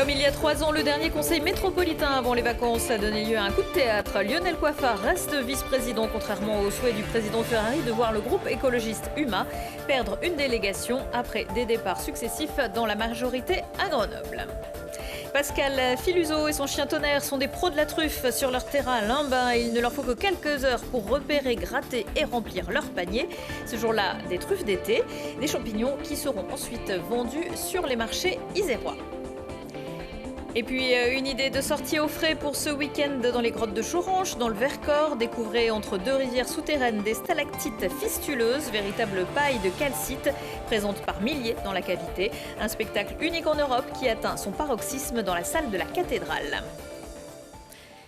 Comme il y a 3 ans, le dernier conseil métropolitain avant les vacances a donné lieu à un coup de théâtre. Lionel Coiffard reste vice-président, contrairement au souhait du président Ferrari de voir le groupe écologiste UMA perdre une délégation après des départs successifs dans la majorité à Grenoble. Pascal Filuso et son chien Tonnerre sont des pros de la truffe sur leur terrain à Limbin. Il ne leur faut que quelques heures pour repérer, gratter et remplir leur panier. Ce jour-là, des truffes d'été, des champignons qui seront ensuite vendus sur les marchés isérois. Et puis une idée de sortie au frais pour ce week-end dans les grottes de Choranche, dans le Vercors. Découvrez entre deux rivières souterraines des stalactites fistuleuses, véritables pailles de calcite présentes par milliers dans la cavité. Un spectacle unique en Europe qui atteint son paroxysme dans la salle de la cathédrale.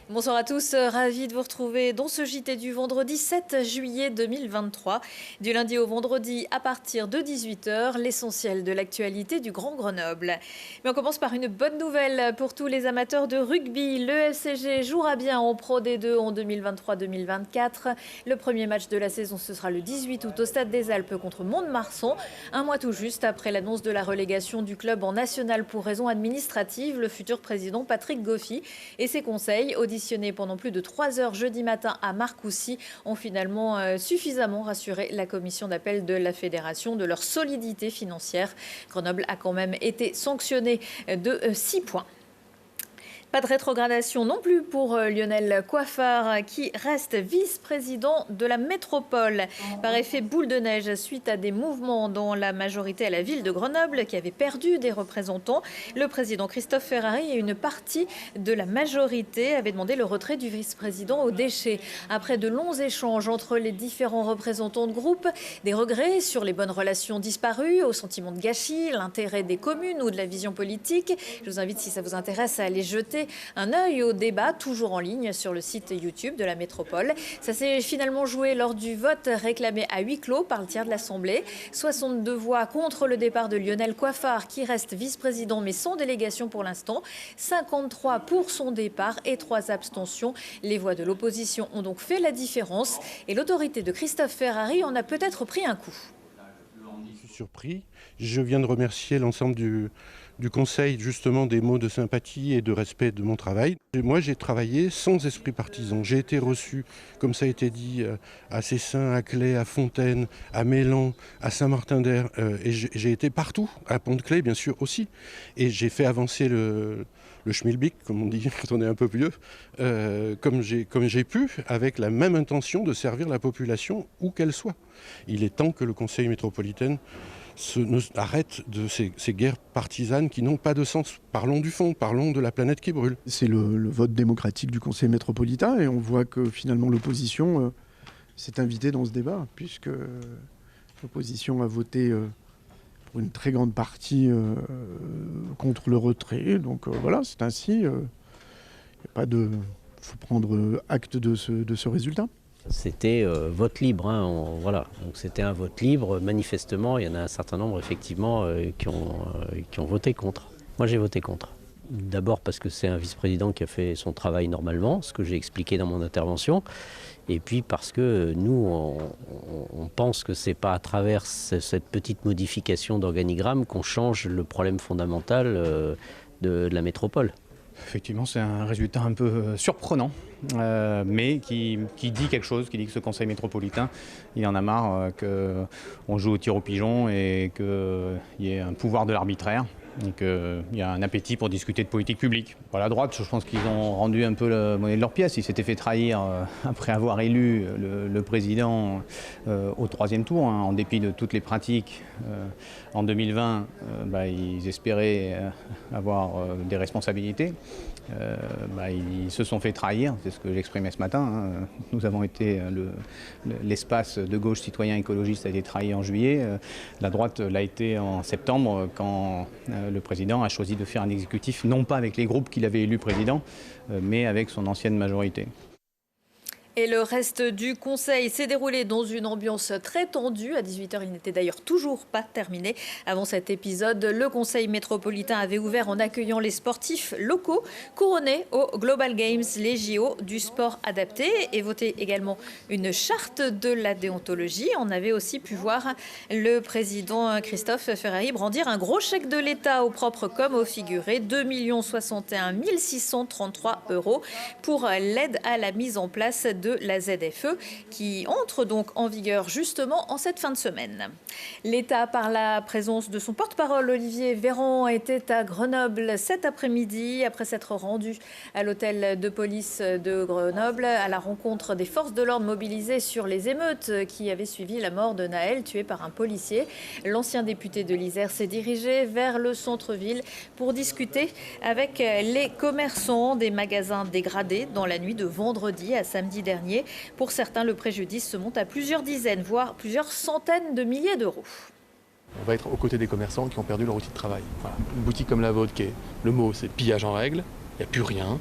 Bonsoir à tous, ravi de vous retrouver dans ce JT du vendredi 7 juillet 2023. Du lundi au vendredi à partir de 18h, l'essentiel de l'actualité du Grand Grenoble. Mais on commence par une bonne nouvelle pour tous les amateurs de rugby. Le FCG jouera bien en Pro D2 en 2023-2024. Le premier match de la saison, ce sera le 18 août au Stade des Alpes contre Mont-de-Marsan. Un mois tout juste après l'annonce de la relégation du club en national pour raisons administratives, le futur président Patrick Goffy et ses conseils auditionnés pendant plus de 3 heures jeudi matin à Marcoussis ont finalement suffisamment rassuré la commission d'appel de la fédération de leur solidité financière. Grenoble a quand même été sanctionné de 6 points. Pas de rétrogradation non plus pour Lionel Coiffard qui reste vice-président de la métropole. Par effet boule de neige suite à des mouvements dans la majorité à la ville de Grenoble qui avait perdu des représentants. Le président Christophe Ferrari et une partie de la majorité avaient demandé le retrait du vice-président aux déchets. Après de longs échanges entre les différents représentants de groupe, des regrets sur les bonnes relations disparues, au sentiment de gâchis, l'intérêt des communes ou de la vision politique. Je vous invite, si ça vous intéresse, à aller jeter un œil au débat, toujours en ligne sur le site YouTube de la métropole. Ça s'est finalement joué lors du vote réclamé à huis clos par le tiers de l'Assemblée. 62 voix contre le départ de Lionel Coiffard, qui reste vice-président mais sans délégation pour l'instant. 53 pour son départ et 3 abstentions. Les voix de l'opposition ont donc fait la différence et l'autorité de Christophe Ferrari en a peut-être pris un coup. Je suis surpris. Je viens de remercier l'ensemble du conseil, justement, des mots de sympathie et de respect de mon travail. Et moi, j'ai travaillé sans esprit partisan. J'ai été reçu, comme ça a été dit, à Cessin, à Claye, à Fontaine, à Mélan, à Saint-Martin-d'Air. Et j'ai été partout, à Pont-de-Claye, bien sûr, aussi. Et j'ai fait avancer le schmilblick, comme on dit quand on est un peu vieux, comme j'ai pu, avec la même intention de servir la population, où qu'elle soit. Il est temps que le conseil métropolitain arrête de ces guerres partisanes qui n'ont pas de sens. Parlons du fond, parlons de la planète qui brûle. C'est le vote démocratique du conseil métropolitain et on voit que finalement l'opposition s'est invitée dans ce débat, puisque l'opposition a voté pour une très grande partie contre le retrait. Donc voilà, c'est ainsi. Il faut prendre acte de ce résultat. C'était vote libre, hein, voilà. Donc c'était un vote libre. Manifestement, il y en a un certain nombre effectivement qui ont voté contre. Moi, j'ai voté contre. D'abord parce que c'est un vice-président qui a fait son travail normalement, ce que j'ai expliqué dans mon intervention. Et puis parce que nous, on pense que c'est pas à travers cette petite modification d'organigramme qu'on change le problème fondamental de la métropole. Effectivement, c'est un résultat un peu surprenant, mais qui dit quelque chose, qui dit que ce conseil métropolitain, il en a marre qu'on joue au tir au pigeon et qu'il y ait un pouvoir de l'arbitraire. Et qu'il y a un appétit pour discuter de politique publique. Pour la droite, je pense qu'ils ont rendu un peu la monnaie de leur pièce. Ils s'étaient fait trahir après avoir élu le président au 3e tour, hein, en dépit de toutes les pratiques. En 2020, ils espéraient avoir des responsabilités. Ils se sont fait trahir, c'est ce que j'exprimais ce matin. Hein. Nous avons été, l'espace de gauche citoyen écologiste a été trahi en juillet. La droite l'a été en septembre quand le président a choisi de faire un exécutif, non pas avec les groupes qu'il avait élus président, mais avec son ancienne majorité. Et le reste du conseil s'est déroulé dans une ambiance très tendue. À 18h, il n'était d'ailleurs toujours pas terminé. Avant cet épisode, le conseil métropolitain avait ouvert en accueillant les sportifs locaux couronnés aux Global Games, les JO du sport adapté, et voté également une charte de la déontologie. On avait aussi pu voir le président Christophe Ferrari brandir un gros chèque de l'État au propre comme au figuré, 2 61 633 € pour l'aide à la mise en place de la ZFE qui entre donc en vigueur justement en cette fin de semaine. L'État, par la présence de son porte-parole Olivier Véran, était à Grenoble cet après-midi après s'être rendu à l'hôtel de police de Grenoble à la rencontre des forces de l'ordre mobilisées sur les émeutes qui avaient suivi la mort de Naël, tué par un policier. L'ancien député de l'Isère s'est dirigé vers le centre-ville pour discuter avec les commerçants des magasins dégradés dans la nuit de vendredi à samedi dernier. Pour certains, le préjudice se monte à plusieurs dizaines, voire plusieurs centaines de milliers d'euros. On va être aux côtés des commerçants qui ont perdu leur outil de travail. Voilà. Une boutique comme la vôtre, le mot c'est pillage en règle, il n'y a plus rien.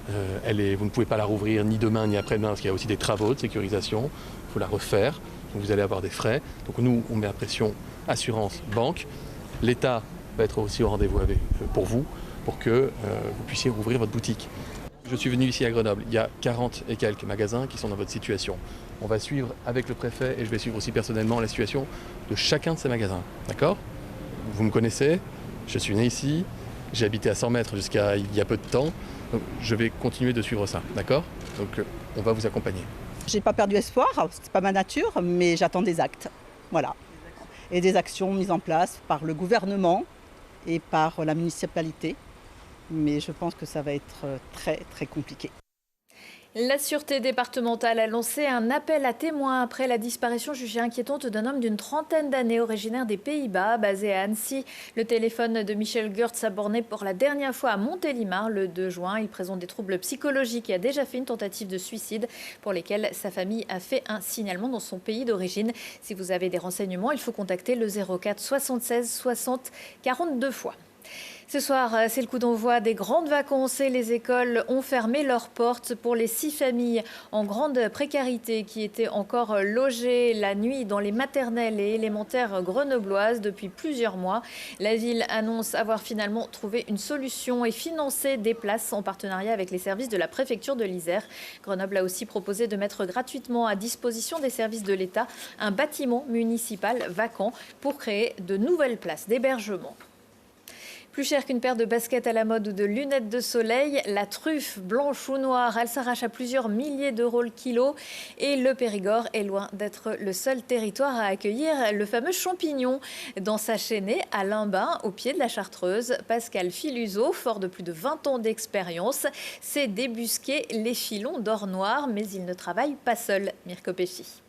Vous ne pouvez pas la rouvrir ni demain ni après-demain parce qu'il y a aussi des travaux de sécurisation. Il faut la refaire, donc vous allez avoir des frais. Donc nous, on met la pression assurance, banque. L'État va être aussi au rendez-vous pour vous, pour que vous puissiez rouvrir votre boutique. Je suis venu ici à Grenoble, il y a 40 et quelques magasins qui sont dans votre situation. On va suivre avec le préfet et je vais suivre aussi personnellement la situation de chacun de ces magasins. D'accord ? Vous me connaissez, je suis né ici, j'ai habité à 100 mètres jusqu'à il y a peu de temps. Donc je vais continuer de suivre ça, d'accord ? Donc on va vous accompagner. J'ai pas perdu espoir, c'est pas ma nature, mais j'attends des actes. Voilà. Et des actions mises en place par le gouvernement et par la municipalité. Mais je pense que ça va être très très compliqué. La Sûreté départementale a lancé un appel à témoins après la disparition jugée inquiétante d'un homme d'une trentaine d'années originaire des Pays-Bas, basé à Annecy. Le téléphone de Michel Goertz a borné pour la dernière fois à Montélimar le 2 juin. Il présente des troubles psychologiques et a déjà fait une tentative de suicide pour lesquelles sa famille a fait un signalement dans son pays d'origine. Si vous avez des renseignements, il faut contacter le 04 76 60 42 fois. Ce soir, c'est le coup d'envoi des grandes vacances et les écoles ont fermé leurs portes pour les 6 familles en grande précarité qui étaient encore logées la nuit dans les maternelles et élémentaires grenobloises depuis plusieurs mois. La ville annonce avoir finalement trouvé une solution et financé des places en partenariat avec les services de la préfecture de l'Isère. Grenoble a aussi proposé de mettre gratuitement à disposition des services de l'État un bâtiment municipal vacant pour créer de nouvelles places d'hébergement. Plus cher qu'une paire de baskets à la mode ou de lunettes de soleil, la truffe blanche ou noire, elle s'arrache à plusieurs milliers d'euros le kilo. Et le Périgord est loin d'être le seul territoire à accueillir le fameux champignon. Dans sa chaînée à Limbin, au pied de la Chartreuse, Pascal Filuso, fort de plus de 20 ans d'expérience, sait débusquer les filons d'or noir, mais il ne travaille pas seul. Mirko Pesci.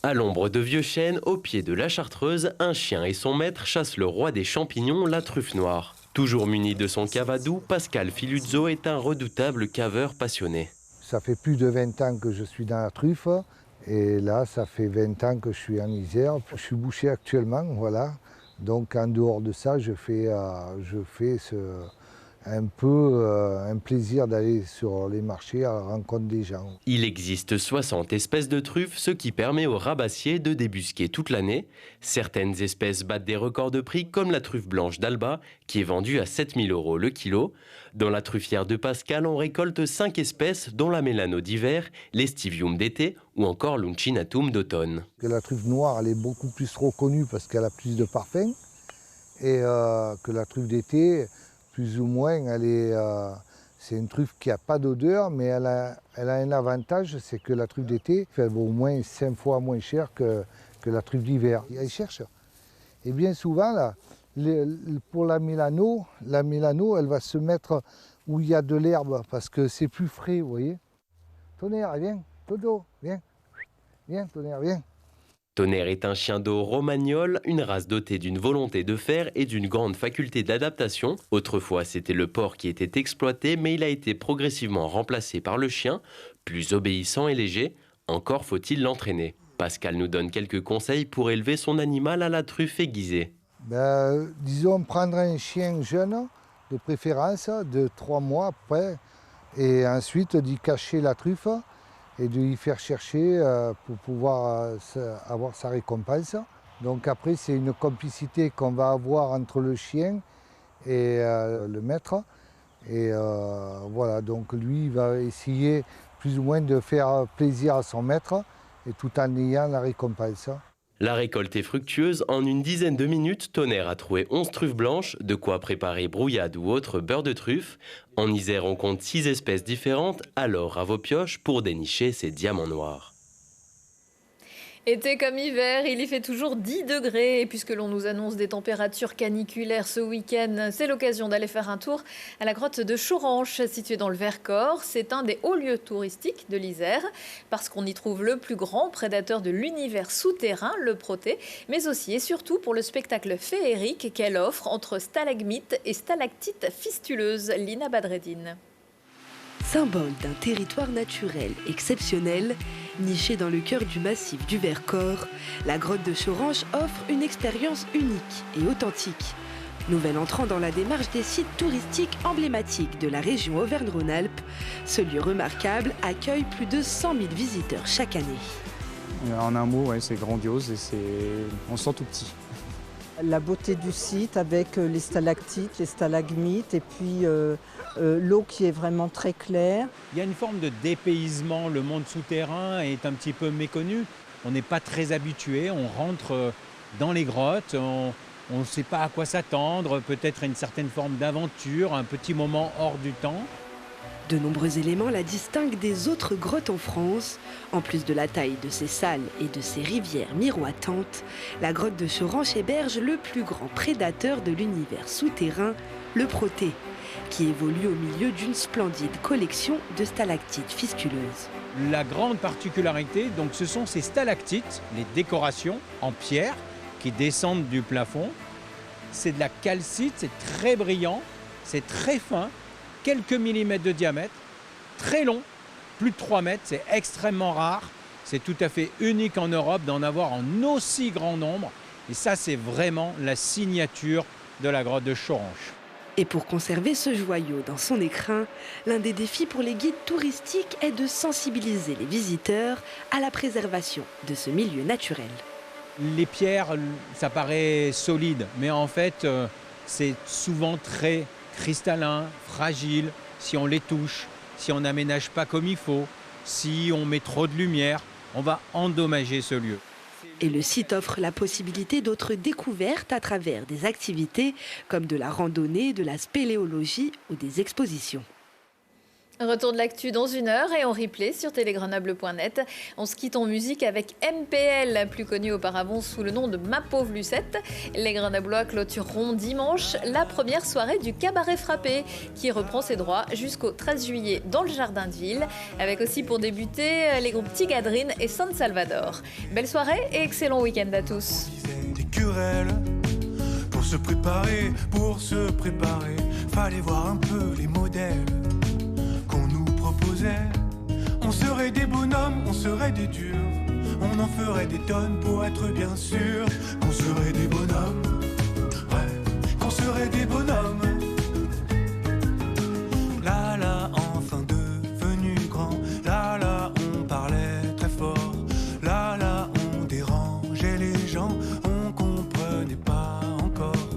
À l'ombre de vieux chênes, au pied de la Chartreuse, un chien et son maître chassent le roi des champignons, la truffe noire. Toujours muni de son cavadou, Pascal Filuzzo est un redoutable caveur passionné. Ça fait plus de 20 ans que je suis dans la truffe et là ça fait 20 ans que je suis en Isère. Je suis boucher actuellement, voilà. Donc en dehors de ça, je fais un plaisir d'aller sur les marchés à la rencontre des gens. Il existe 60 espèces de truffes, ce qui permet aux rabassiers de débusquer toute l'année. Certaines espèces battent des records de prix, comme la truffe blanche d'Alba, qui est vendue à 7 000 € le kilo. Dans la truffière de Pascal, on récolte 5 espèces, dont la mélano d'hiver, l'estivium d'été ou encore l'uncinatum d'automne. La truffe noire, elle est beaucoup plus reconnue parce qu'elle a plus de parfum et que la truffe d'été, plus ou moins, c'est une truffe qui n'a pas d'odeur, mais elle a un avantage, c'est que la truffe d'été, elle vaut au moins 5 fois moins cher que la truffe d'hiver. Elle cherche. Et bien souvent, là, pour la mélano, elle va se mettre où il y a de l'herbe, parce que c'est plus frais, vous voyez. Tonnerre, viens, Toto, viens. Viens, Tonnerre, viens. Tonnerre est un chien d'eau romagnol, une race dotée d'une volonté de faire et d'une grande faculté d'adaptation. Autrefois, c'était le porc qui était exploité, mais il a été progressivement remplacé par le chien, plus obéissant et léger. Encore faut-il l'entraîner. Pascal nous donne quelques conseils pour élever son animal à la truffe aiguisée. Disons, prendre un chien jeune, de préférence, de 3 mois, après, Et ensuite d'y cacher la truffe et de y faire chercher pour pouvoir avoir sa récompense. Donc après, c'est une complicité qu'on va avoir entre le chien et le maître. Et voilà, donc lui, il va essayer plus ou moins de faire plaisir à son maître et tout en ayant la récompense. La récolte est fructueuse. En une dizaine de minutes, Tonnerre a trouvé 11 truffes blanches, de quoi préparer brouillade ou autre beurre de truffe. En Isère, on compte 6 espèces différentes, alors à vos pioches pour dénicher ces diamants noirs. Été comme hiver, il y fait toujours 10 degrés. Et puisque l'on nous annonce des températures caniculaires ce week-end, c'est l'occasion d'aller faire un tour à la grotte de Choranche, située dans le Vercors. C'est un des hauts lieux touristiques de l'Isère, parce qu'on y trouve le plus grand prédateur de l'univers souterrain, le Proté, mais aussi et surtout pour le spectacle féerique qu'elle offre entre stalagmites et stalactites fistuleuses. Lina Badreddine. Symbole d'un territoire naturel exceptionnel, nichée dans le cœur du massif du Vercors, la grotte de Choranche offre une expérience unique et authentique. Nouvel entrant dans la démarche des sites touristiques emblématiques de la région Auvergne-Rhône-Alpes, ce lieu remarquable accueille plus de 100 000 visiteurs chaque année. En un mot, ouais, c'est grandiose et on se sent tout petit. La beauté du site avec les stalactites, les stalagmites et puis l'eau qui est vraiment très claire. Il y a une forme de dépaysement, le monde souterrain est un petit peu méconnu. On n'est pas très habitué, on rentre dans les grottes, on ne sait pas à quoi s'attendre, peut-être une certaine forme d'aventure, un petit moment hors du temps. De nombreux éléments la distinguent des autres grottes en France. En plus de la taille de ses salles et de ses rivières miroitantes, la grotte de Choranche héberge le plus grand prédateur de l'univers souterrain, le Proté, qui évolue au milieu d'une splendide collection de stalactites fistuleuses. La grande particularité, donc, ce sont ces stalactites, les décorations en pierre qui descendent du plafond. C'est de la calcite, c'est très brillant, c'est très fin, quelques millimètres de diamètre, très long, plus de 3 mètres, c'est extrêmement rare. C'est tout à fait unique en Europe d'en avoir en aussi grand nombre. Et ça, c'est vraiment la signature de la grotte de Choranche. Et pour conserver ce joyau dans son écrin, l'un des défis pour les guides touristiques est de sensibiliser les visiteurs à la préservation de ce milieu naturel. Les pierres, ça paraît solide, mais en fait, c'est souvent très cristallin, fragile. Si on les touche, si on n'aménage pas comme il faut, si on met trop de lumière, on va endommager ce lieu. Et le site offre la possibilité d'autres découvertes à travers des activités comme de la randonnée, de la spéléologie ou des expositions. Retour de l'actu dans 1 heure et en replay sur télégrenoble.net. On se quitte en musique avec MPL, plus connu auparavant sous le nom de Ma Pauvre Lucette. Les Grenoblois clôtureront dimanche la première soirée du Cabaret Frappé qui reprend ses droits jusqu'au 13 juillet dans le Jardin de Ville, avec aussi pour débuter les groupes Tigadrine et San Salvador. Belle soirée et excellent week-end à tous. Des querelles pour se préparer, fallait voir un peu les modèles qu'on nous proposait. On serait des bonhommes, on serait des durs, on en ferait des tonnes pour être bien sûr qu'on serait des bonhommes, ouais, qu'on serait des bonhommes. Là là, enfin devenu grand, là là on parlait très fort, là là on dérangeait les gens, on comprenait pas encore,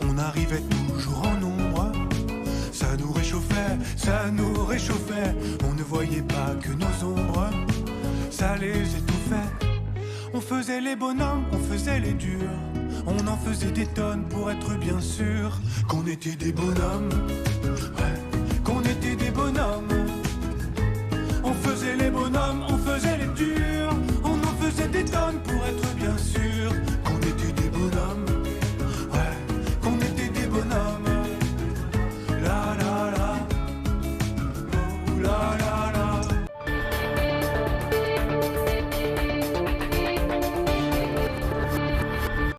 on arrivait toujours en nombre. Ça nous réchauffait, on ne voyait pas que nos ombres, ça les étouffait. On faisait les bonhommes, on faisait les durs, on en faisait des tonnes pour être bien sûr qu'on était des bonhommes, ouais, qu'on était des bonhommes.